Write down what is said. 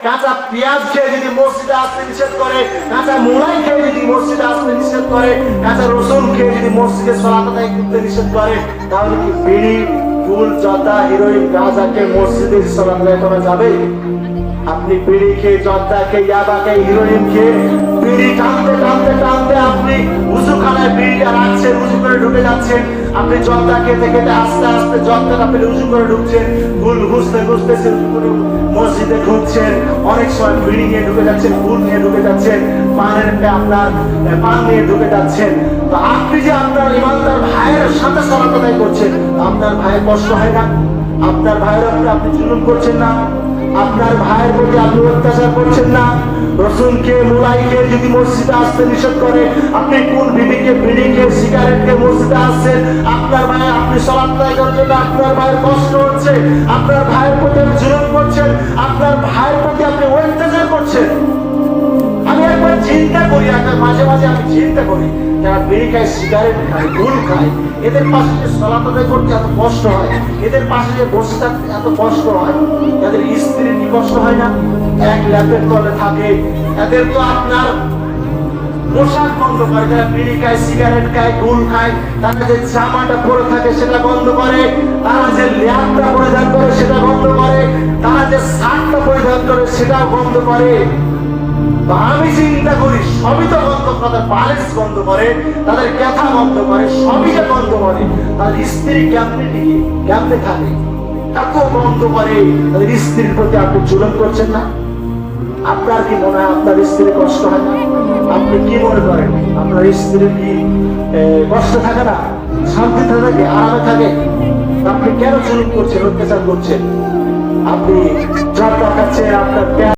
কাঁচা পেঁয়াজ খেয়ে যদি মসজিদে আসতে নিষেধ করে, কাঁচা মুলাই খেয়ে যদি মসজিদে আসতে নিষেধ করে, কাঁচা রসুন খেয়ে যদি মসজিদে সালাত আদায় করতে নিষেধ করে, তাহলে কি বিড়ি, ফুল, জর্দা, হিরোইন, গাঁজা খেয়ে মসজিদে সালাত আদায় করা যাবে? আপনি বিড়ি খেয়ে, জর্দা খেয়ে, ইয়াবা খেয়ে, হিরোইন খেয়ে, বিড়ি টানতে টানতে টানতে আপনি উজুখানায় বিড়িটা রাখছেন, উজু করে ঢুকে যাচ্ছেন। আপনি জর্দা খেতে খেতে আস্তে আস্তে জর্দাটা পেলে উজু করে ঢুকছেন, ফুল ঘুষতে ঘুষতে মসজিদে ঢুকছেন। অনেক সময় বিড়ি নিয়ে ঢুকে যাচ্ছেন, ফুল নিয়ে ঢুকে যাচ্ছেন, আপনার পান নিয়ে ঢুকে যাচ্ছেন। তো আপনি যে আপনার ইমানদার ভাইয়ের সাথে সালাত আদায় করছেন, আপনার ভাইয়ের কষ্ট হয় না? আপনার ভাইয়ের উপরে আপনি জুলুম করছেন না? আপনার ভাইয়ের প্রতি আপনি অত্যাচার করছেন না? রসুনকে, মুলাইকে যদি মসজিদে আসতে নিষেধ করে, আপনি কোন বিবিকে, বিড়িকে, সিগারেটকে মসজিদে আসছেন? আপনার ভাই, আপনি সালাত আদায় করার জন্য আপনার ভাইয়ের কষ্ট হচ্ছে, আপনার ভাইয়ের প্রতি আপনি জুলুম করছেন, আপনার ভাইয়ের প্রতি আপনি অত্যাচার করছেন। আমি একবার চিন্তা করি, মাঝে মাঝে আমি চিন্তা করি, যারা বিড়ি খায়, সিগারেট খায়, গুল খায়, এদের পাশে যে সালাত আদায় করতে এত কষ্ট হয়, এদের পাশে যে বসে থাকতে এত কষ্ট হয়, এদের স্ত্রীর কি কষ্ট হয় না? এক ল্যাপের তলে থাকে, এদের তো আপনার পোশাক বন্ধ করে। যারা বিড়ি খায়, সিগারেট খায়, গুল খায়, তারা যে জামাটা পরে থাকে সেটা বন্ধ করে, তারা যে ল্যাপটা পরিধান করে সেটা বন্ধ করে, তারা যে শার্টটা পরিধান করে সেটাও বন্ধ করে। আমি চিন্তা করি, সবই তো বন্ধ, তাদের বালিশ বন্ধ করে, তাদের ব্যথা বন্ধ করে, সবই যে বন্ধ করে, তাদের স্ত্রী কেমনে থাকে, এত বন্ধ করে, তাদের স্ত্রীর প্রতি আপনি জুলুম করছেন না? আপনার কি মনে হয় আপনার স্ত্রীর কষ্ট হয় না? আপনি কি মনে করেন আপনার স্ত্রীর কি কষ্ট থাকে না? শান্তিতে থাকে, আরামে থাকে? আপনি কেন জুলুম করছেন, অত্যাচার করছেন? আপনি জর্দা খাচ্ছেন, আপনার